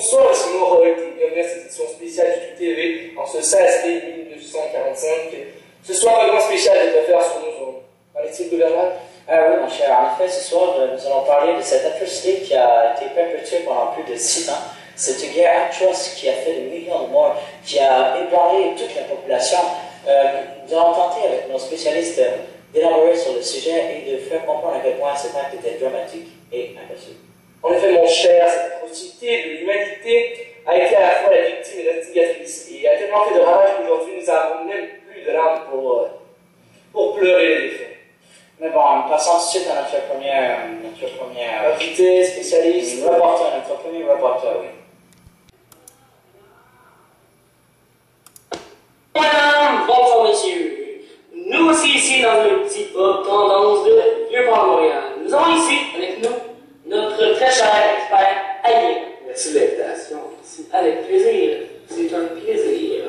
Bonsoir, je suis Moreau et bienvenue à cette édition spéciale du TV en ce 16 mai 1945. Ce soir, un grand spécial est à faire sur nous. Alexis Gouvernement. Oui, mon cher. En effet, ce soir, nous allons parler de cette atrocité qui a été perpétuée pendant plus de 6 ans. Cette guerre atroce qui a fait des millions de morts, qui a ébranlé toute la population. Nous allons tenter avec nos spécialistes d'élaborer sur le sujet et de faire comprendre à quel point cet acte était dramatique et impossible. En effet, mon cher, cette atrocité de l'humanité a été à la fois la victime et l'instigatrice, et a tellement fait de ravages qu'aujourd'hui nous n'avons même plus de larmes pour pleurer les faits. Mais bon, passons tout de suite à notre première invité, spécialiste, reporter, notre premier reporter, oui. Madame, bonsoir monsieur. Nous aussi ici dans une petite pub tendance de Vieux-Port-Montréal. Nous avons ici avec nous notre très cher expert Alien. Merci de l'invitation. Avec plaisir. C'est un plaisir.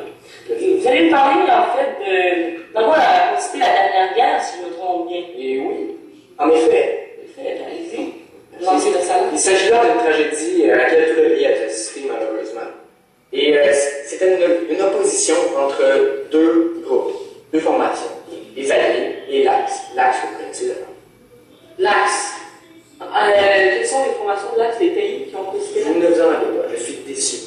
Vous allez me parler en fait de quoi a consisté la dernière guerre, si je me trompe bien. Et oui, en effet. Allez-y. Lancez le salon. Il s'agit là d'une tragédie à laquelle tout le pays a assisté malheureusement. Et c'était une opposition entre deux groupes, deux formations, les Alliés et l'Axe. L'Axe, vous connaissez le nom. L'Axe. Quelles sont les formations de l'Axe des pays qui ont participé? Vous ne vous en avez pas, je suis déçu.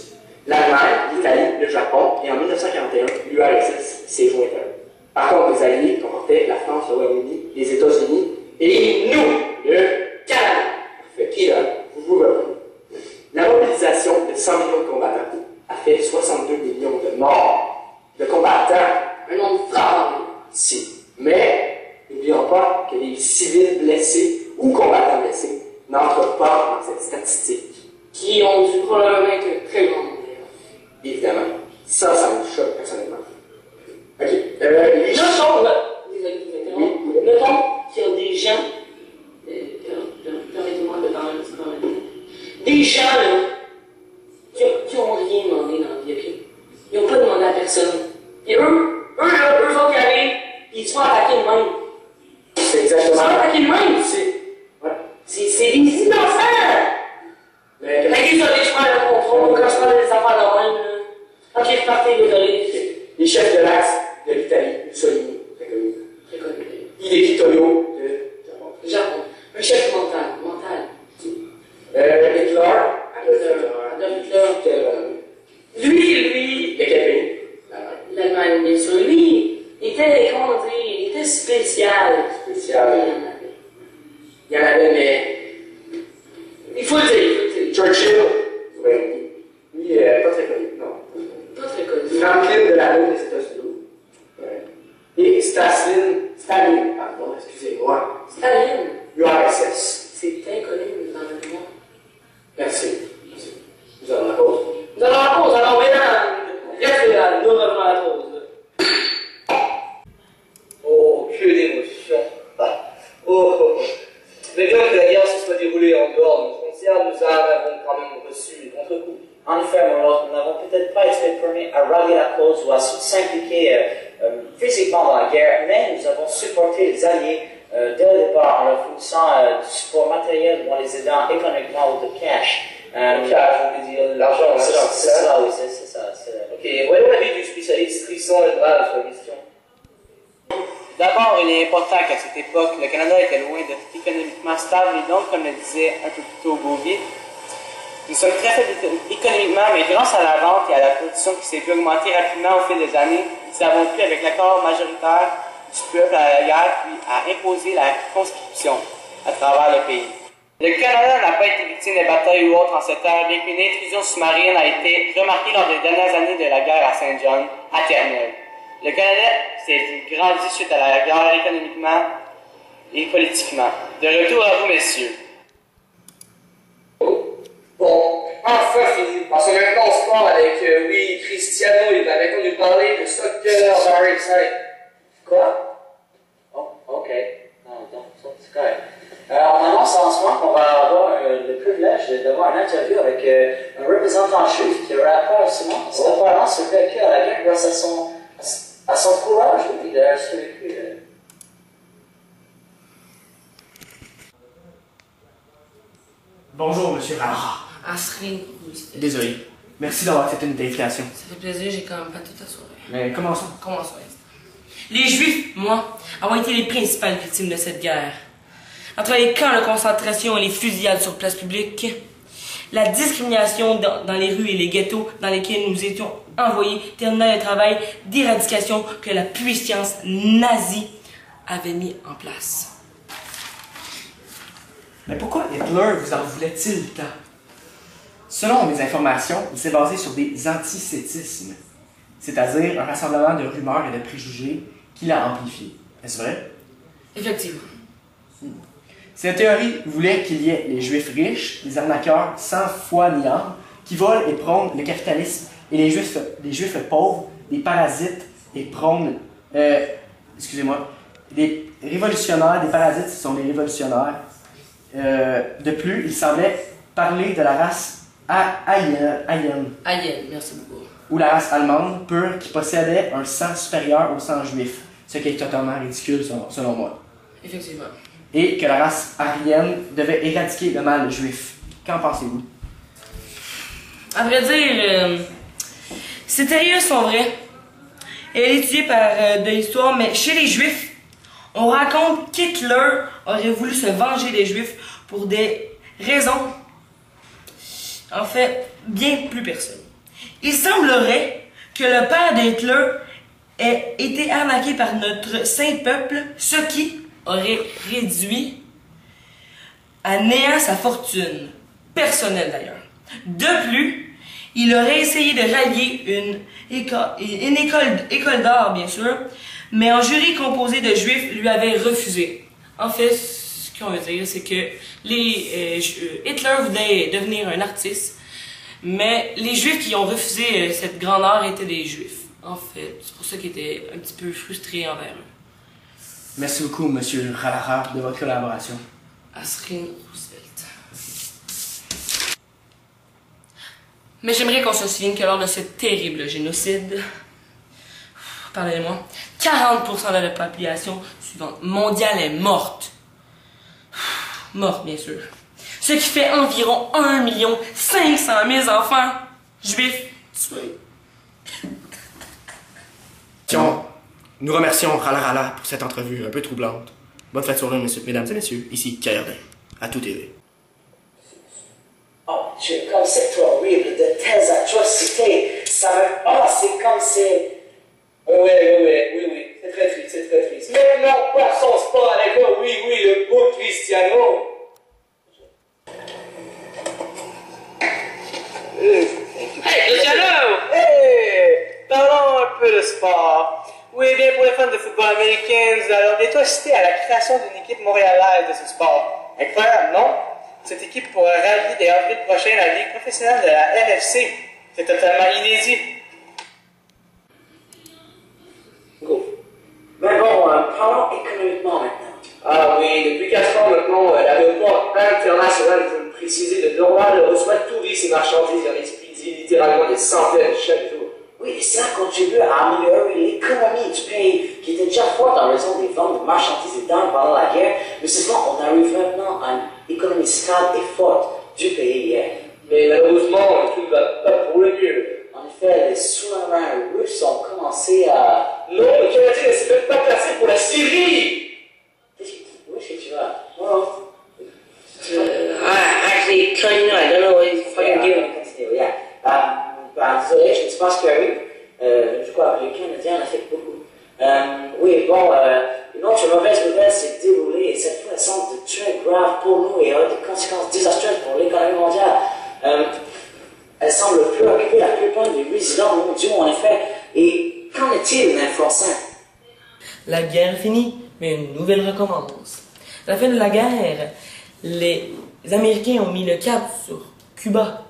L'Allemagne, l'Italie, le Japon et en 1941, l'URSS s'est joint à eux. Par contre, les Alliés comportaient la France, le Royaume-Uni, les États-Unis et nous, le Canada. Fait qui là, vous reprenez. La mobilisation de 100 millions de combattants a fait 62 millions de morts de combattants. Un nombre frappant. Si. Mais, n'oublions pas que les civils blessés ou combattants blessés n'entrent pas dans cette statistique. Qui ont dû probablement être un très grand nombre. Évidemment. Ça me choque personnellement. Ok. Notons qu'il y a des gens, permettez-moi de parler un petit peu en même temps, des gens là, qui ont rien demandé dans la vie, ok? Ils n'ont pas demandé à personne. Et eux autres qui arrivent, ils se font attaquer de même. C'est Ils se exactement font attaquer de même. C'est des innocents! Mais Désolé, je prends le contrôle quand je prends des affaires de même. Ok, je partais, désolé. les chefs de l'Axe de l'Italie, Mussolini, très connu. Très connu. Hideki-Toyo de Japon. Japon. Un chef mental. Hitler, Adolf Hitler. Lui, de quel pays? l'Allemagne, bien sûr. Lui, il était spécial. Spécial. Il y en avait, mais Il faut le dire. Churchill, oui, lui, pas très connu, non. Pas très connu. Franklin Delano des États-Unis. Ouais. Et Staline, pardon, excusez-moi. Staline. URSS. C'est inconnu dans le monde. Merci. Nous allons la pause. Nous allons la pause, alors maintenant, restez là, nous revenons à la pause. Oh, que d'émotion. Mais bien que la guerre se soit déroulée en dehors de nos frontières, nous en avons quand même reçu les contre-coups. En effet, mon Lord, nous n'avons peut-être pas été les premiers à rallier la cause ou à s'impliquer physiquement dans la guerre, mais nous avons supporté les Alliés dès le départ en leur fournissant du support matériel ou en les aidant économiquement ou de cash. Cash, on veut dire l'argent, C'est ça, oui, c'est ça. Ok, voyons l'avis du spécialiste Tristan Lebras sur la question. D'abord, il est important qu'à cette époque, le Canada était loin d'être économiquement stable et donc, comme le disait un peu plus tôt Beauvais, nous sommes très faibles économiquement, mais grâce à la vente et à la production qui s'est pu augmenter rapidement au fil des années, nous avons pu, avec l'accord majoritaire du peuple à la guerre, puis à imposer la conscription à travers le pays. Le Canada n'a pas été victime de batailles ou autres en cette terre, bien qu'une intrusion sous-marine a été remarquée lors des dernières années de la guerre à Saint-John, à Terre-Neuve. Le Canada s'est grandi suite à la guerre économiquement et politiquement. De retour à vous, messieurs. Bon, enfin fini. Parce que maintenant on se parle avec, oui, Cristiano, il va maintenant nous parler de Soccer Barry Side. Quoi? Oh, ok. Non, ça, c'est correct. On annonce en ce moment qu'on va avoir le privilège d'avoir une interview avec un représentant juif qui aura affaire à ce moment. Cette affaire-là se vécu à la guerre grâce à son courage, oui, il a survécu. Bonjour, monsieur Ramard. Asrin Rousselet. Désolé. Merci d'avoir accepté notre invitation. Ça fait plaisir, j'ai quand même pas tout à soirée. Mais commençons. Commençons. Les Juifs, moi, avons été les principales victimes de cette guerre. Entre les camps de concentration et les fusillades sur place publique, la discrimination dans les rues et les ghettos dans lesquels nous étions envoyés termina le travail d'éradication que la puissance nazie avait mis en place. Mais pourquoi Hitler vous en voulait-il tant? Selon mes informations, il s'est basé sur des antisémitismes, c'est-à-dire un rassemblement de rumeurs et de préjugés qu'il a amplifiés. Est-ce vrai? Effectivement. Cette théorie voulait qu'il y ait les juifs riches, les arnaqueurs sans foi ni âme, qui volent et prônent le capitalisme, et les juifs pauvres, des parasites et prônent, excusez-moi, des révolutionnaires, des parasites sont des révolutionnaires. De plus, il semblait parler de la race Aryen, merci beaucoup. ou la race allemande pure qui possédait un sang supérieur au sang juif, ce qui est totalement ridicule selon moi. Effectivement. Et que la race aryenne devait éradiquer le mal juif. Qu'en pensez-vous? À vrai dire, ces théories sont vraies. Elle est étudiée par de l'histoire, mais chez les Juifs, on raconte qu'Hitler aurait voulu se venger des Juifs pour des raisons, en fait, bien plus personnelles. Il semblerait que le père d'Hitler ait été arnaqué par notre saint peuple, ce qui aurait réduit à néant sa fortune, personnelle d'ailleurs. De plus, il aurait essayé de rallier une école d'art, bien sûr, mais un jury composé de juifs lui avait refusé. En fait, ce qu'on veut dire, c'est que Hitler voulait devenir un artiste, mais les juifs qui ont refusé cette grande art étaient des juifs. En fait, c'est pour ça qu'il était un petit peu frustré envers eux. Merci beaucoup, Monsieur Rallara, de votre collaboration. Asrin Roosevelt. Mais j'aimerais qu'on se souvienne que lors de ce terrible génocide, pardonnez-moi, 40% de la population mondiale est morte. Morte, bien sûr. Ce qui fait environ 1 500 000 enfants juifs tués. Nous remercions Rallara pour cette entrevue un peu troublante. Bonne fête de soirée, mesdames et messieurs. Ici, Kayardin, à tout TV. Oh, Dieu, comme c'est horrible, de telles atrocités. Ça me... Oh, c'est comme c'est... Oui, c'est très triste, c'est très triste. Maintenant, passons sport avec eux, oui, le beau Cristiano. Hey, Cristiano! Hey! Parlons un peu de sport. Oui, bien pour les fans de football américain, nous allons bientôt assister à la création d'une équipe montréalaise de ce sport. Incroyable, non? Cette équipe pourra rallier dès avril prochain la Ligue professionnelle de la RFC. C'est totalement inédit. Go. Mais bon, parlons économiquement maintenant. Ah oui, depuis 4 ans maintenant, l'aéroport international est précisé de Dorval reçoit tous ces marchandises et en expédie littéralement des centaines chaque jour. Oui, ça contribue à améliorer l'économie du pays, qui était déjà forte en raison des ventes de marchandises et d'armes pendant la guerre, mais seulement on arrive maintenant à une économie stable et forte du pays hier. Mais malheureusement, tout ne va pas pour le mieux. En effet, les sous-marins russes ont commencé à... Non, le Canadien ne s'est même pas placé pour la Syrie. Où est-ce que tu vas? Oh. Actually, I don't know what he's fucking doing. Désolé, je ne sais pas ce qu'il y a eu. Je crois que les Canadiens en ont fait beaucoup. Oui, bon, une autre mauvaise nouvelle s'est déroulée et cette fois elle semble très grave pour nous et a des conséquences désastreuses pour l'économie mondiale. Elle semble préoccuper la plupart des résidents mondiaux en effet. Et qu'en est-il, l'influençant? La guerre est finie, mais une nouvelle recommence. À la fin de la guerre, les Américains ont mis le cap sur Cuba.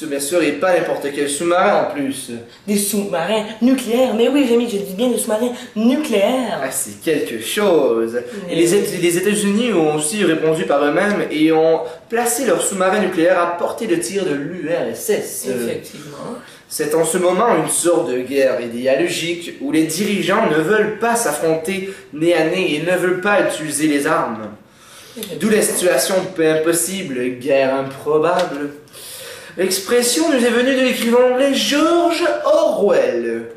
Bien sûr, et pas n'importe quel sous-marin en plus. Des sous-marins nucléaires. Mais oui, Rémi, je dis bien des sous-marins nucléaires. Ah, c'est quelque chose. Et les États-Unis ont aussi répondu par eux-mêmes et ont placé leurs sous-marins nucléaires à portée de tir de l'URSS. Effectivement. C'est en ce moment une sorte de guerre idéologique où les dirigeants ne veulent pas s'affronter nez à nez et ne veulent pas utiliser les armes. D'où la situation peu impossible, guère improbable. L'expression nous est venue de l'écrivain anglais George Orwell.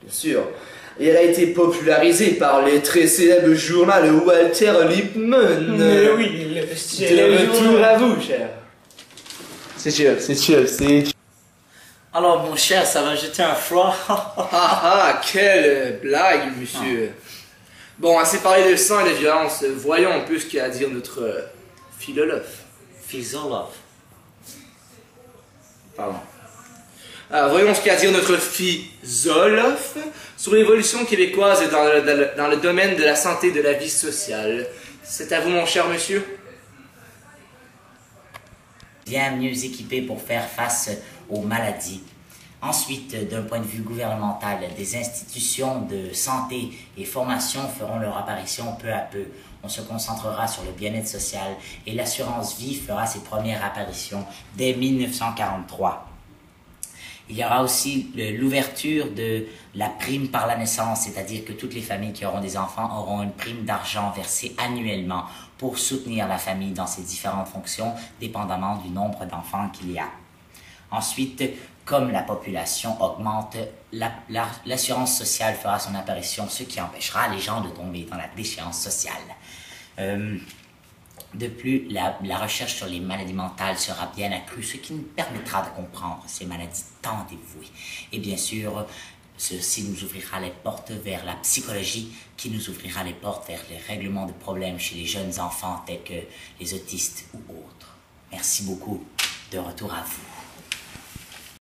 Bien sûr. Et elle a été popularisée par le très célèbre journal Walter Lippmann. Mais oui, De retour à vous, cher. C'est sûr, c'est sûr, c'est... Alors, mon cher, ça va jeter un froid. Quelle blague, monsieur. Bon, assez parlé de sang et de violence, voyons un peu ce qu'il y a à dire notre philosophe. Philosophe. Pardon. Voyons ce qu'il y a à dire notre philosophe sur l'évolution québécoise dans le domaine de la santé et de la vie sociale. C'est à vous, mon cher monsieur. Bien mieux équipés pour faire face aux maladies. Ensuite, d'un point de vue gouvernemental, des institutions de santé et formation feront leur apparition peu à peu. On se concentrera sur le bien-être social et l'assurance vie fera ses premières apparitions dès 1943. Il y aura aussi l'ouverture de la prime par la naissance, c'est-à-dire que toutes les familles qui auront des enfants auront une prime d'argent versée annuellement pour soutenir la famille dans ses différentes fonctions, dépendamment du nombre d'enfants qu'il y a. Ensuite, comme la population augmente, l'assurance sociale fera son apparition, ce qui empêchera les gens de tomber dans la déchéance sociale. De plus, la recherche sur les maladies mentales sera bien accrue, ce qui nous permettra de comprendre ces maladies tant dévouées. Et bien sûr, ceci nous ouvrira les portes vers la psychologie, qui nous ouvrira les portes vers les règlements de problèmes chez les jeunes enfants tels que les autistes ou autres. Merci beaucoup. De retour à vous.